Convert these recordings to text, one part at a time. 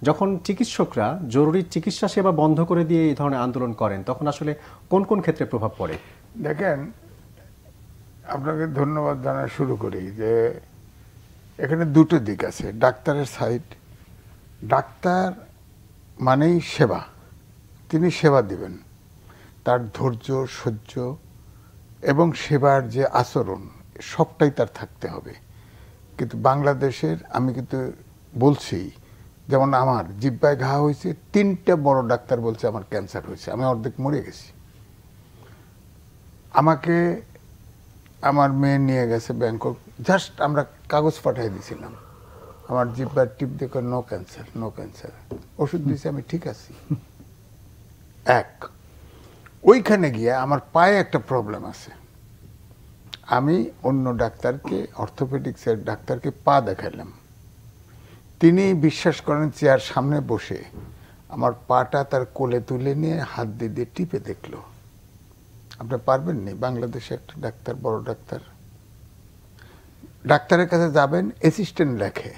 যখন চিকিৎসকরা জরুরি চিকিৎসা সেবা বন্ধ করে দিয়ে এই ধরনের আন্দোলন করেন তখন আসলে কোন কোন ক্ষেত্রে প্রভাব পড়ে? দেখেন, আপনাকে ধন্যবাদ জানা শুরু করি যে এখানে দুটো দিক আছে। ডাক্তারের সাইড, ডাক্তার মানেই সেবা, তিনি সেবা দিবেন, তার ধৈর্য সহ্য এবং সেবার যে আচরণ সবটাই তার থাকতে হবে। কিন্তু বাংলাদেশের আমি কিন্তু বলছি, যেমন আমার জিহ্বায় ঘা হয়েছে, 3টে বড় ডাক্তার বলছে আমার ক্যান্সার হয়েছে, আমি অর্ধেক মরে গেছি। আমাকে আমার মেয়ে নিয়ে গেছে ব্যাংকক, জাস্ট আমরা কাগজ পাঠিয়ে দিয়েছিলাম, আমার জিহ্বার টিপ দেখে নো ক্যান্সার, নো ক্যান্সার, ওষুধ দিয়েছে, আমি ঠিক আছি। এক, ওইখানে গিয়ে আমার পায়ে একটা প্রবলেম আছে, আমি অন্য ডাক্তারকে, অর্থোপেডিক্সের ডাক্তারকে পা দেখালাম, তিনি বিশ্বাস করেন চেয়ার সামনে বসে আমার পাটা তার কোলে তুলে নিয়ে হাত দিয়ে দিয়ে টিপে দেখলো। আপনি পারবেন না, বাংলাদেশে একটা ডাক্তার, বড় ডাক্তার, ডাক্তারের কাছে যাবেন, অ্যাসিস্ট্যান্ট লেখে,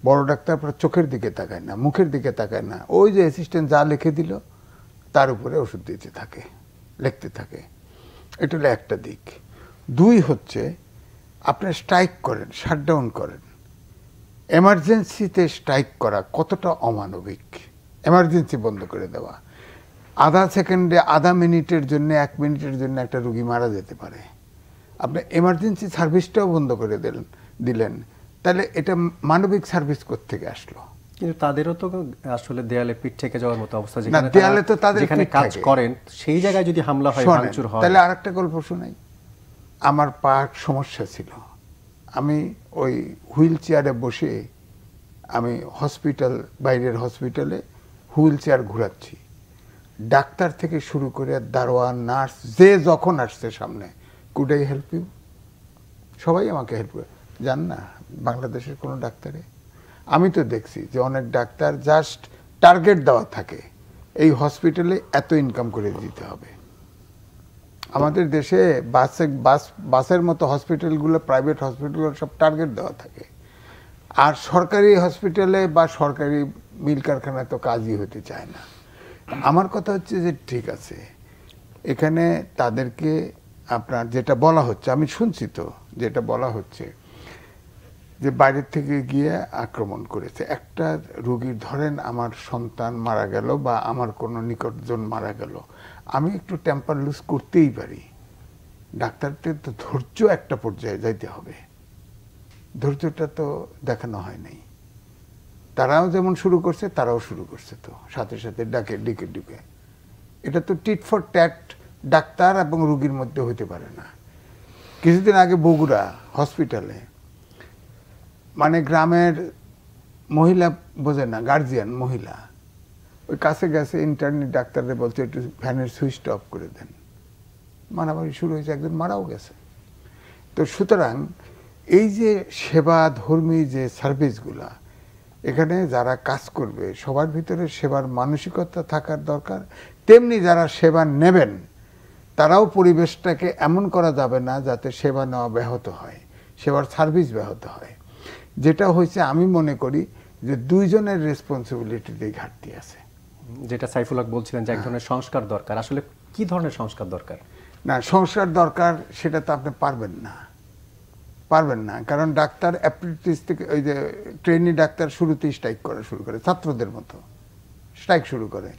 বড় ডাক্তার আপনার চোখের দিকে তাকায় না, মুখের দিকে তাকায় না, ওই যে অ্যাসিস্ট্যান্ট যা লিখে দিল তার উপরে ওষুধ দিতে থাকে, লিখতে থাকে। এটা হলো একটা দিক। দুই হচ্ছে আপনি স্ট্রাইক করেন, শাটডাউন করেন, এমার্জেন্সিতে স্ট্রাইক করা কতটা অমানবিক। এমার্জেন্সি বন্ধ করে দেওয়া, আধা সেকেন্ডে, আধা মিনিটের জন্য, 1 মিনিটের জন্য একটা রুগী মারা যেতে পারে, আপনি এমার্জেন্সি সার্ভিসটাও বন্ধ করে দিলেন, তাহলে এটা মানবিক সার্ভিস কোত্থেকে আসলো? কিন্তু তাদেরও তো আসলে দেয়ালে পিঠ থেকে যাওয়ার মতো অবস্থা, না, দেয়ালে তো তাদের যেখানে কাজ করেন সেই জায়গায় যদি হামলা হয়, ভাঙচুর হয়। তাহলে আরেকটা গল্প শোনাই। আমার পা সমস্যা ছিল, আমি ওই হুইল চেয়ারে বসে আমি হসপিটাল, বাইরের হসপিটালে হুইল চেয়ার ঘুরাচ্ছি, ডাক্তার থেকে শুরু করে দারোয়ান, নার্স, যে যখন আসছে সামনে, কুড আই হেল্প ইউ, সবাই আমাকে হেল্প করে। জান না বাংলাদেশের কোনো ডাক্তারে, আমি তো দেখছি যে অনেক ডাক্তার জাস্ট টার্গেট দেওয়া থাকে, এই হসপিটালে এত ইনকাম করে দিতে হবে। আমাদের দেশে বাসের মতো হসপিটালগুলো, প্রাইভেট হসপিটালগুলো সব টার্গেট দেওয়া থাকে, আর সরকারি হসপিটালে বা সরকারি মিল কারখানায় তো কাজই হতে চায় না। আমার কথা হচ্ছে যে ঠিক আছে, এখানে তাদেরকে আপনার যেটা বলা হচ্ছে, আমি শুনছি তো যেটা বলা হচ্ছে যে বাইরের থেকে গিয়ে আক্রমণ করেছে একটা রোগীর, ধরেন আমার সন্তান মারা গেল বা আমার কোনো নিকটজন মারা গেল, আমি একটু টেম্পার লুজ করতেই পারি, ডাক্তারদের তো ধৈর্য একটা পর্যায়ে যাইতে হবে, ধৈর্যটা তো দেখানো হয় নাই। তারাও যেমন শুরু করছে, তারাও শুরু করছে তো সাথে সাথে ডেকে ঢুকে। এটা তো টিট ফর ট্যাট ডাক্তার এবং রোগীর মধ্যে হতে পারে না। কিছুদিন আগে বগুড়া হসপিটালে, মানে গ্রামের মহিলা বোঝে না, গার্জিয়ান মহিলা, ওই কাছে গেছে, ইন্টার্নি ডাক্তাররে বলছে একটু ফ্যানের সুইচটা অফ করে দেন, মারামারি শুরু হয়েছে, একজন মারাও গেছে। তো সুতরাং এই যে সেবা ধর্মী যে সার্ভিসগুলা, এখানে যারা কাজ করবে সবার ভিতরে সেবার মানসিকতা থাকার দরকার। তেমনি যারা সেবা নেবেন তারাও পরিবেশটাকে এমন করা যাবে না যাতে সেবা নেওয়া ব্যাহত হয়, সেবার সার্ভিস ব্যাহত হয়। যেটা হয়েছে, আমি মনে করি যে দুইজনের রেসপন্সিবিলিটিতেই ঘাটতি আছে। যেটা সাইফুল হক বলছিলেন যে এক ধরনের সংস্কার দরকার, আসলে কি ধরনের সংস্কার দরকার? না, সংস্কার দরকার সেটা তো আপনি পারবেন না, কারণ ডাক্তার অ্যাপ্রেন্টিস থেকে, ওই যে ট্রেনি ডাক্তার শুরুতেই স্ট্রাইক করা শুরু করে, ছাত্রদের মতো স্ট্রাইক শুরু করে।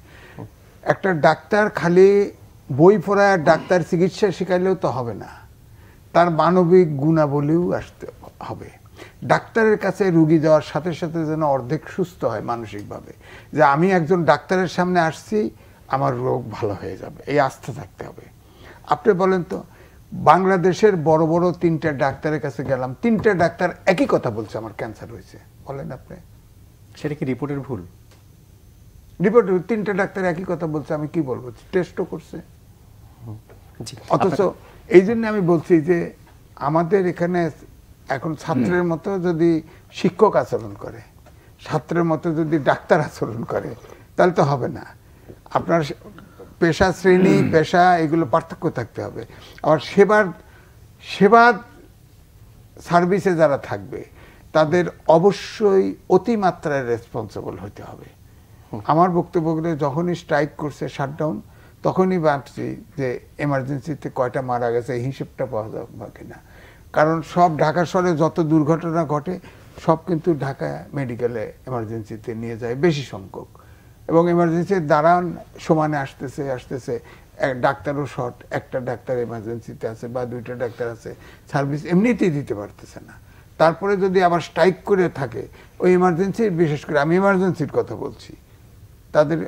একটা ডাক্তার খালি বই পড়ায় ডাক্তার চিকিৎসা শিখাইলেও তো হবে না, তার মানবিক গুণাবলীও আসতে হবে। ডাক্তারের কাছে রুগী যাওয়ার সাথে সাথে যেন অর্ধেক সুস্থ হয় মানসিকভাবে, যে আমি একজন ডাক্তারের সামনে আসছি, আমার রোগ ভালো হয়ে যাবে, এই আস্থা থাকতে হবে। আপনি বলেন তো, বাংলাদেশের বড় বড় 3টে ডাক্তারের কাছে গেলাম, 3টে ডাক্তার একই কথা বলছে আমার ক্যান্সার হয়েছে, বলেন আপনি সেটা কি রিপোর্টের ভুল? রিপোর্ট 3টে ডাক্তার একই কথা বলছে, আমি কি বলবো, টেস্টও করছে। অথচ এই জন্য আমি বলছি যে আমাদের এখানে এখন ছাত্রের মতো যদি শিক্ষক আচরণ করে, ছাত্রের মতো যদি ডাক্তার আচরণ করে, তাহলে তো হবে না। আপনার পেশা, শ্রেণী, পেশা, এগুলো পার্থক্য থাকতে হবে। আবার সেবার সার্ভিসে যারা থাকবে, তাদের অবশ্যই অতিমাত্রায় রেসপন্সিবল হতে হবে। আমার বক্তব্যগুলো যখনই স্ট্রাইক করছে শাটডাউন, তখনই ভাবছি যে এমার্জেন্সিতে কয়টা মারা গেছে এই হিসেবটা পাওয়া যাবে কিনা। কারণ সব ঢাকা শহরে যত দুর্ঘটনা ঘটে সব কিন্তু ঢাকা মেডিকেলে এমার্জেন্সিতে নিয়ে যায় বেশি সংখ্যক, এবং এমার্জেন্সির দাঁড়ান সমানে আসতেছে ডাক্তারও শর্ট, একটা ডাক্তার এমার্জেন্সিতে আছে বা দুইটা ডাক্তার আছে, সার্ভিস এমনিতেই দিতে পারতেছে না। তারপরে যদি আবার স্ট্রাইক করে থাকে ওই এমার্জেন্সি, বিশেষ করে আমি এমার্জেন্সির কথা বলছি, তাদের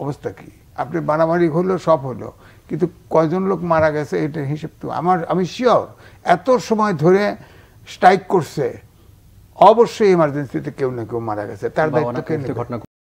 অবস্থা কি? আপনি মারামারি হলো সব হলো, কিন্তু কয়জন লোক মারা গেছে এটার হিসেব তো আমি শিওর এত সময় ধরে স্ট্রাইক করছে অবশ্যই এমার্জেন্সিতে কেউ না কেউ মারা গেছে, তার দায়িত্ব কে নেবে?